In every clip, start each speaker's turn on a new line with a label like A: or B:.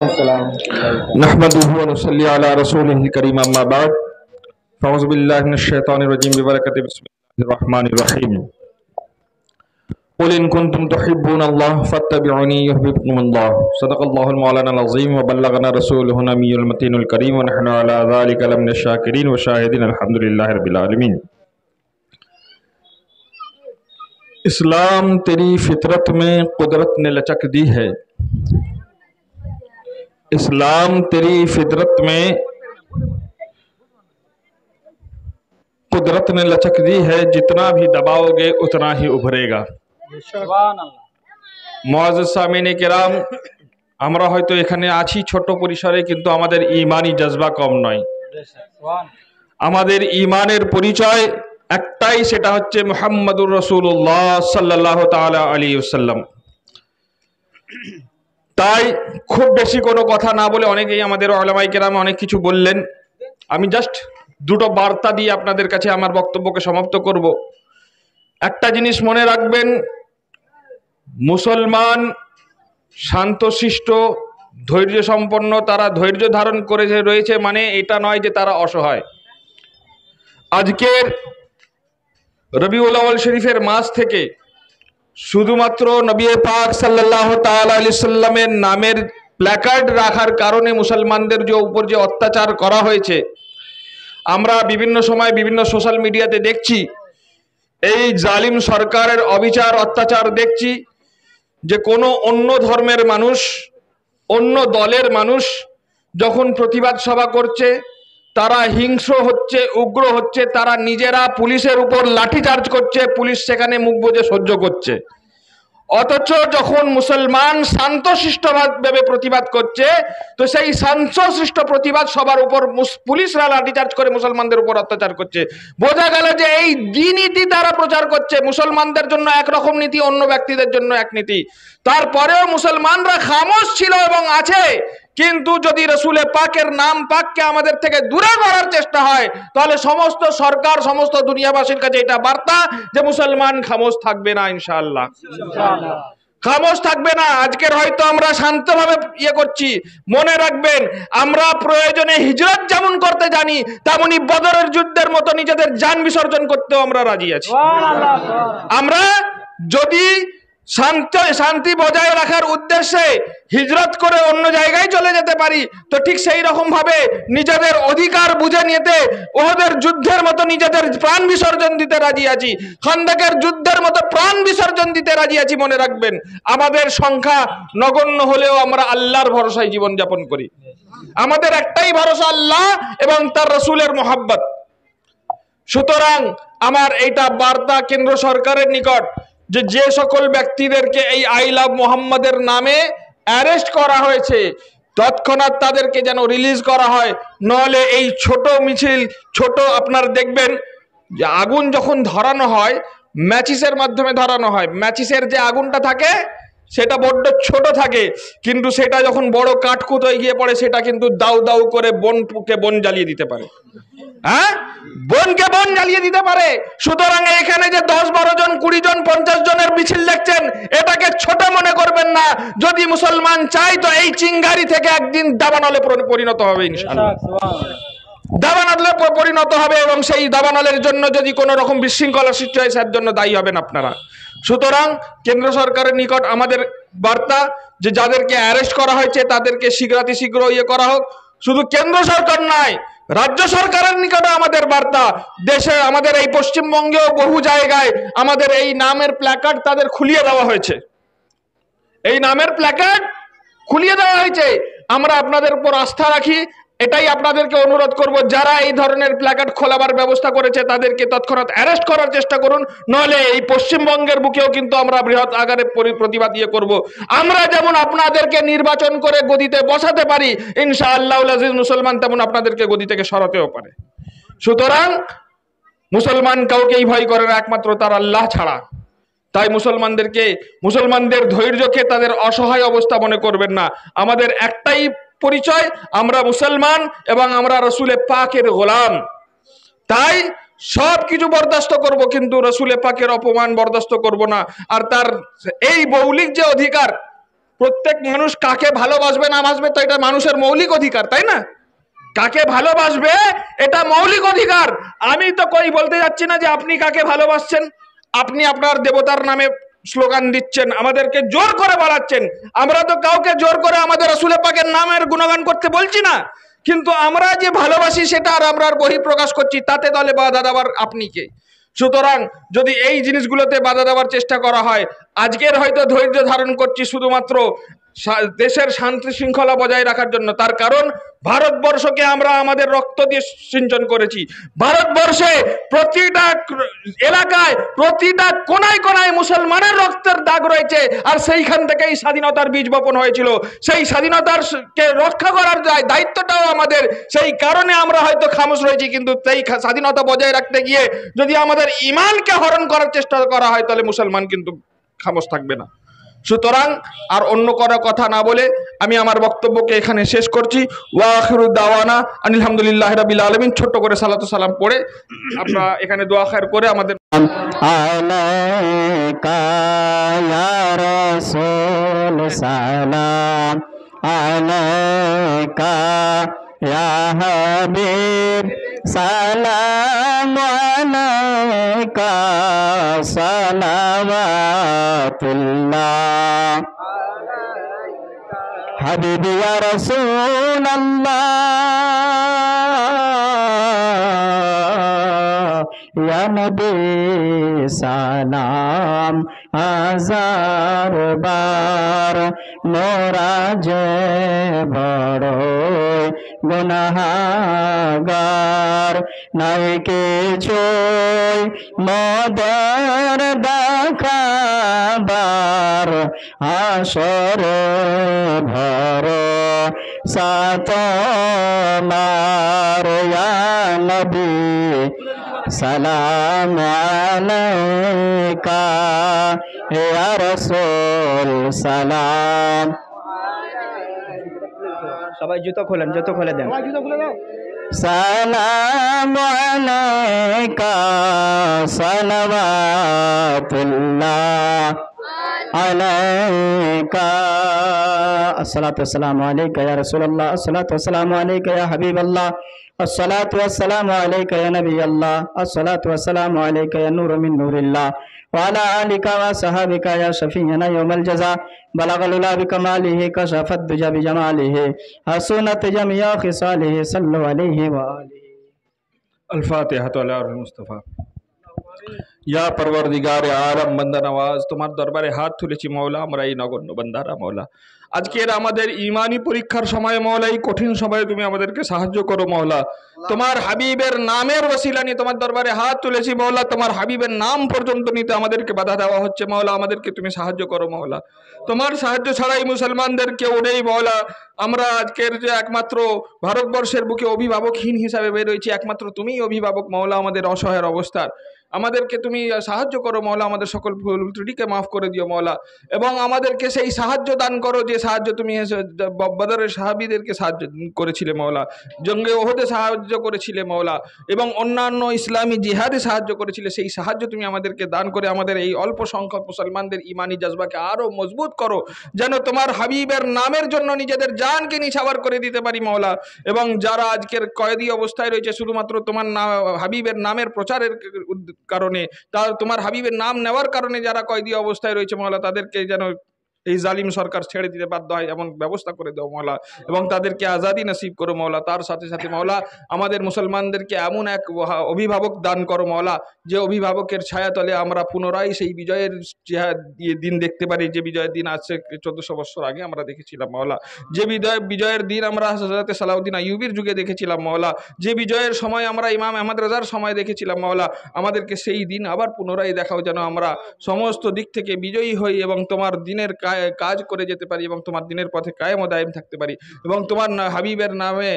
A: नहमदुहु व नुसल्ली अला रसूलिहिल करीम अम्मा बाद फ़अऊज़ु बिल्लाहि मिनश शैतानिर रजीम बिबरकति बिस्मिल्लाहिर रहमानिर रहीम क़ुल इन कुंतुम तुहिब्बूनल्लाह फत्तबिऊनी युहब्बुकुमुल्लाह सदक़ल्लाहुल मौलानाल अज़ीम व बल्लगना रसूलुहुन नबियुल मतीनुल करीम व नहनु अला ज़ालिका लमिनश शाकिरीन व शाहिदीन अल्हम्दुलिल्लाहि रब्बिल आलमीन। इस्लाम तेरी फितरत में कुदरत ने लचक दी है। इस्लाम तेरी फितरत में कुदरत ने लचक दी है, जितना भी दबाओगे उतना ही उभरेगा। मुआज़्ज़िज़ सामीने किराम, আমরা হয়তো এখানে আছি ছোট পরিসরে, কিন্তু আমাদের ঈমানি জজবা কম নয়। আমাদের ঈমানের পরিচয় একটাই, সেটা হচ্ছে মুহাম্মাদুর রাসূলুল্লাহ সাল্লাল্লাহু তাআলা আলাইহি ওয়াসাল্লাম। তাই খুব বেশি কোনো কথা না বলে, অনেকেই আমাদের উলামায়ে কেরাম অনেক কিছু বললেন, আমি জাস্ট দুটো বার্তা দিয়ে আপনাদের কাছে আমার বক্তব্যকে সমাপ্ত করব। একটা জিনিস মনে রাখবেন, মুসলমান শান্তশিষ্ট ধৈর্য সম্পন্ন, তারা ধৈর্য ধারণ করে রয়েছে, মানে এটা নয় যে তারা অসহায়। আজকের রবিউল আউয়াল শরীফের মাস থেকে শুধুমাত্র নবী পাক সাল্লাল্লাহু তাআলা আলাইহি সাল্লামের নামের প্ল্যাকার্ড রাখার কারণে মুসলমানদের উপর যে অত্যাচার করা হয়েছে, আমরা বিভিন্ন সময় বিভিন্ন সোশ্যাল মিডিয়াতে দেখছি। এই জালিম সরকারের অবিচার অত্যাচার দেখছি যে কোনো অন্য ধর্মের মানুষ, অন্য দলের মানুষ যখন প্রতিবাদ সভা করছে, তারা হিংস্র হচ্ছে, উগ্র হচ্ছে, তারা নিজেরা পুলিশের উপর লাঠিচার্জ করছে, পুলিশ সেখানে মুখ বুজে সহ্য করছে। অথচ যখন মুসলমান শান্তশিষ্টভাবে প্রতিবাদ করছে, তো সেই শান্তশিষ্ট প্রতিবাদ সবার উপর পুলিশরা লাঠিচার্জ করে মুসলমানদের উপর অত্যাচার করছে। বোঝা গেল যে এই দ্বিনীতি তারা প্রচার করছে, মুসলমানদের জন্য একরকম নীতি, অন্য ব্যক্তিদের জন্য এক নীতি। তারপরেও মুসলমানরা খামোশ ছিল এবং আছে। কিন্তু যদি রসুলে পাকের নাম পাককে আমাদের থেকে দূরে করার চেষ্টা হয়, তাহলে সমস্ত সরকার, সমস্ত দুনিয়াবাসীর কাছে এটা বার্তা যে মুসলমান খামোশ থাকবে না, ইনশাআল্লাহ খামোশ থাকবে না। আজকের হয়তো আমরা শান্তভাবে করছি, মনে রাখবেন আমরা প্রয়োজনে হিজরত যেমন করতে জানি, তেমনি বদরের যুদ্ধের মতো নিজেদের জান বিসর্জন করতেও আমরা রাজি আছি। আমরা যদি শান্তি বজায় রাখার উদ্দেশ্যে হিজরত করে অন্য জায়গায় চলে যেতে পারি, তো ঠিক সেই রকম ভাবে নিজেদের অধিকার বুঝে নিতে ওহদের যুদ্ধের মতো নিজেদের প্রাণ বিসর্জন দিতে রাজি আছি, খন্দকের যুদ্ধের মতো প্রাণ বিসর্জন দিতে রাজি আছি। মনে রাখবেন, আমাদের সংখ্যা নগণ্য হলেও আমরা আল্লাহর ভরসায় জীবন যাপন করি। আমাদের একটাই ভরসা, আল্লাহ এবং তার রাসূলের মহব্বত। সুতরাং আমার এইটা বার্তা কেন্দ্র সরকারের নিকট, যে সকল ব্যক্তিদেরকে এই আই লাভ মোহাম্মদের নামে অ্যারেস্ট করা হয়েছে, তৎক্ষণাৎ তাদেরকে যেন রিলিজ করা হয়। নহলে এই ছোট মিছিল, ছোট আপনার দেখবেন যে আগুন যখন ধরানো হয়, ম্যাচিসের মাধ্যমে ধরানো হয়, ম্যাচিসের যে আগুনটা থাকে সেটা বড্ড ছোট থাকে, কিন্তু সেটা যখন বড় কাঠকুটোয় গিয়ে পড়ে, সেটা কিন্তু দাউ দাউ করে বন জ্বালিয়ে দিতে পারে। হ্যাঁ, বনকে বন জ্বালিয়ে দিতে পারে। সুতরাং এখানে যে 10-12 জন, 20 জন, 50 জনের মিছিল দেখছেন, এটাকে ছোট মনে করবেন না। যদি মুসলমান চাই তো এই চিঙ্গারি থেকে একদিন দাবানলে পরিণত হবে, ইনশাআল্লাহ দাবানলে পরিণত হবে। এবং সেই দাবানলের জন্য যদি কোনো রকম বিশৃঙ্খলা সৃষ্টি হয়, তার জন্য দায়ী হবেন আপনারা। সুতরাং কেন্দ্র সরকারের নিকট আমাদের বার্তা, যে যাদেরকে অ্যারেস্ট করা হয়েছে তাদেরকে শীঘ্র করা হোক। শুধু কেন্দ্র সরকার নয়, রাজ্য সরকারের নিকটে আমাদের বার্তা, দেশে আমাদের এই পশ্চিমবঙ্গেও বহু জায়গায় আমাদের এই নামের প্ল্যাকার্ড তাদের খুলিয়ে দেওয়া হয়েছে। এই নামের প্ল্যাকার্ড খুলিয়ে দেওয়া হয়েছে। আমরা আপনাদের উপর আস্থা রাখি, এটাই আপনাদেরকে অনুরোধ করব, যারা এই ধরনের প্ল্যাকার্ড খোলাবার ব্যবস্থা করেছে তাদেরকে তৎক্ষণাৎ অ্যারেস্ট করার চেষ্টা করুন। নইলে এই পশ্চিমবঙ্গের বুকেও কিন্তু আমরা বৃহৎ আকারে প্রতিবাদ করব। আমরা যেমন আপনাদেরকে নির্বাচন করে গদিতে বসাতে পারি, ইনশাআল্লাহুল আজিজ মুসলমান তেমন আপনাদেরকে গদি থেকে সরাতেও পারে। সুতরাং মুসলমান কাউকেই ভয় করে না, একমাত্র তার আল্লাহ ছাড়া। তাই মুসলমানদের ধৈর্যকে তাদের অসহায় অবস্থা মনে করবেন না। আমাদের একটাই পরিচয়, আমরা মুসলমান এবং আমরা রসুলে পাকের গোলাম। তাই সব কিছু বরদাস্ত করব, কিন্তু রসুলে পাকের অপমান বরদাস্ত করব না। আর তার এই মৌলিক যে অধিকার, প্রত্যেক মানুষ কাকে ভালোবাসবে না বাসবে তো এটা মানুষের মৌলিক অধিকার, তাই না? কাকে ভালোবাসবে এটা মৌলিক অধিকার। আমি তো কই বলতে যাচ্ছি না যে আপনি কাকে ভালোবাসছেন, আপনি আপনার দেবতার নামে স্লোগান দিচ্ছেন, আমাদেরকে জোর করে বলাচ্ছেন। আমরা তো কাউকে জোর করে আমাদের রাসূল পাকের নামের গুণগান করতে বলছি না, কিন্তু আমরা যে ভালোবাসি সেটা আর আমরা বহিঃপ্রকাশ করছি, তাতে দলে বাধা দেওয়ার আপনি কে? সুতরাং যদি এই জিনিসগুলোতে বাধা দেওয়ার চেষ্টা করা হয়, আজকের হয়তো ধৈর্য ধারণ করছি শুধুমাত্র দেশের শান্তি শৃঙ্খলা বজায় রাখার জন্য। তার কারণ ভারতবর্ষকে আমরা আমাদের রক্ত দিয়ে সিঞ্চন করেছি। ভারতবর্ষে প্রতিটা এলাকায় প্রতিটা কোনায় কোনায় মুসলমানের রক্তের দাগ রয়েছে, আর সেইখান থেকেই স্বাধীনতার বীজ বপন হয়েছিল। সেই স্বাধীনতার কে রক্ষা করার দায়িত্বটাও আমাদের, সেই কারণে আমরা হয়তো খামোশ রয়েছি। কিন্তু সেই স্বাধীনতা বজায় রাখতে গিয়ে যদি আমাদের ঈমানকে হরণ করার চেষ্টা করা হয়, তাহলে মুসলমান কিন্তু খামোশ থাকবে না। সুতরাং আর অন্য কোনো কথা না বলে আমি আমার বক্তব্যকে এখানে শেষ করছি। ওয়া আখিরু দাওয়ানা আলহামদুলিল্লাহি রাব্বিল আলামিন। ছোট্ট করে সালাতু সালাম পড়ে আমরা এখানে দোয়া খায়ের করে আমাদের
B: আলাইকা ইয়া রাসূল সালাম আলাইকা ইয়া হাবিব সালাম আলাইকা সালাওয়াতুল্লাহ হাবিবি ইয়া রাসূলুল্লাহ ইয়া নবী সালাম হাজার বার মোরা যে বড় গুনাহগার নাই কিছুই মোদের দেখাবার হাসর ভর সাতমার ইয়া নবী সালাম আলাইকা ইয়া রাসূল সালাম। সবাই জুতো খোলেন, জুতো খুলে দেন। সালাম আলাইকা সালাওয়াতুল্লাহ আলাইকা আসসালাতু ওয়াসসালামু আলাইকা ইয়া রাসূলুল্লাহ আসসালাতু ওয়াসসালামু আলাইকা ইয়া হাবিবাল্লাহ আসসালাতু ওয়াসসালামু আলাইকা ইয়া নবিয়াল্লাহ আসসালাতু ওয়াসসালামু আলাইকা ইয়া নূরু মিন নূরিল্লাহ ওয়া আলা আলিকা ওয়া সাহাবিকা ইয়া শাফিয়ানা ইয়াউমাল জাযা বালাগাল উলা বিকামালিহি কাশাফাত দুজা বিজামালিহি হাসুনাত জামিয়া খিসালিহি সাল্লু আলাইহি ওয়া আলিহি।
A: अल फातिहा अला मुस्तफा। या परवरदिगार आलम बंदा नवाज, তোমার দরবারে হাত তুলেছি মওলা, আমরা এই নগণ্য বান্দারা মওলা। আজকের আমাদের ঈমানি পরীক্ষার সময় মওলা, এই কঠিন সময়ে তুমি আমাদেরকে সাহায্য করো মওলা। তোমার হাবিবের নামের ওসিলা নিয়ে তোমার দরবারে হাত তুলেছি মওলা, তোমার হাবিবের নাম পর্যন্ত নিতে আমাদেরকে বাধা দেওয়া হচ্ছে মওলা, আমাদেরকে তুমি সাহায্য করো মওলা। তোমার সাহায্য ছাড়াই মুসলমানদের কেউ নেই মওলা। আমরা আজকের যে একমাত্র ভারতবর্ষের বুকে অভিভাবকহীন হিসাবে বের হয়েছি, একমাত্র তুমিই অভিভাবক মওলা আমাদের অসহায়ের অবস্থার। আমাদেরকে তুমি সাহায্য করো মওলা, আমাদের সকল ভুল ত্রুটিকে মাফ করে দিও মওলা, এবং আমাদেরকে সেই সাহায্য দান করো যে সাহায্য তুমি বদরের সাহাবীদেরকে সাহায্য করেছিলে মওলা, জঙ্গে ওহদে সাহায্য করেছিলে মওলা, এবং অন্যান্য ইসলামী জিহাদে সাহায্য করেছিলে। সেই সাহায্য তুমি আমাদেরকে দান করে আমাদের এই অল্প সংখ্যক মুসলমানদের ইমানি জজবাকে আরও মজবুত করো, যেন তোমার হাবিবের নামের জন্য নিজেদের জানকে নিছাওয়ার করে দিতে পারি মওলা। এবং যারা আজকের কয়েদি অবস্থায় রয়েছে শুধুমাত্র তোমার হাবিবের নামের প্রচারের কারণে, তোমার হাবিবের নাম নেওয়ার কারণে যারা কয়েদি অবস্থায় রয়েছে মওলা, তাদেরকে যেন এই জালিম সরকার ছেড়ে দিতে বাধ্য হয় এমন ব্যবস্থা করে দাও মওলা, এবং তাদেরকে আজাদি নসিব করো মওলা। তার সাথে সাথে মওলা আমাদের মুসলমানদেরকে এমন এক অভিভাবক দান করো মওলা, যে অভিভাবকের ছায়াতলে আমরা পুনরায় সেই বিজয়ের দিন দেখতে পারি, যে বিজয়ের দিন আছে 1400 বছর আগে আমরা দেখেছিলাম মওলা, যে বিজয়ের দিন আমরা হযরত সালাউদ্দিন আইয়ুবীর যুগে দেখেছিলাম মওলা, যে বিজয়ের সময় আমরা ইমাম আহমদ রাজার সময় দেখেছিলাম মওলা। আমাদেরকে সেই দিন আবার পুনরায় দেখাও, যেন আমরা সমস্ত দিক থেকে বিজয়ী হই এবং তোমার দিনের কাজ করে যেতে পারি, এবং তোমার দিনের পথে কায়েম ও দায়েম থাকতে পারি, এবং তোমার হাবিবের নামে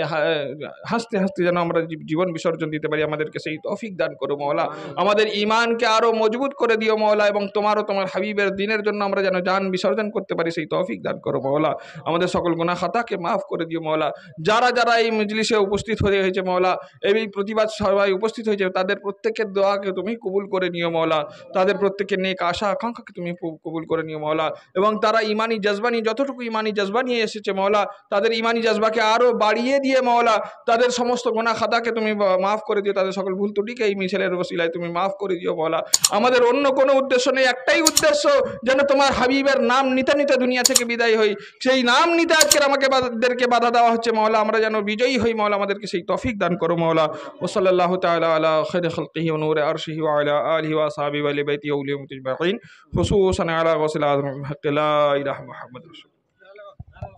A: হাসতে হাসতে যেন আমরা জীবন বিসর্জন দিতে পারি। আমাদেরকে সেই তৌফিক দান করো মওলা, আমাদের ঈমানকে আরো মজবুত করে দিও মওলা, এবং তোমার হাবিবের দিনের জন্য আমরা যেন জান বিসর্জন করতে পারি সেই তৌফিক দান করো মওলা। আমাদের সকল গুনাহ খাতাকে মাফ করে দিও মওলা। যারা যারা এই মজলিসে উপস্থিত হয়েছে মওলা, এই প্রতিবাদ সবাই উপস্থিত হয়েছে, তাদের প্রত্যেকের দোয়াকে তুমি কবুল করে নিও মওলা, তাদের প্রত্যেকের নেক আশা আকাঙ্ক্ষাকে তুমি কবুল করে নিও মওলা, এবং তারা ইমানি জজবা নিয়ে যতটুকু ইমানি জজবা নিয়ে এসেছে মওলা, তাদের ইমানি জজবাকে আরও বাড়িয়ে দিয়ে মওলা তাদের সমস্ত গুনাহ খাতাকে তুমি মাফ করে দিও, তাদের সকল ভুল ত্রুটিকে এই মিছিলের ওসিলায় তুমি মাফ করে দিও মওলা। আমাদের অন্য কোনো উদ্দেশ্য নেই, একটাই উদ্দেশ্য যেন তোমার হাবিবের নাম নিতে নিতে দুনিয়া থেকে বিদায় হই। সেই নাম নিতে আজকের আমাদেরকে বাধা দেওয়া হচ্ছে মওলা, আমরা যেন বিজয়ী হই মওলা, আমাদেরকে সেই তৌফিক দান করো মওলা। ওয়া সাল্লাল্লাহু তাআলা আলা খায়রি খালকিহি ওয়া নূরি আরশিহি ওয়া আলা আলিহি ওয়া আসহাবিহি ওয়া আহলি বাইতিহি ওয়া উলিয়া মুজমাঈন খুসুসান আলা গওসিল আযম বিল হাক্কি লা ইলাহা মুহাম্মাদুর রাসূলুল্লাহ।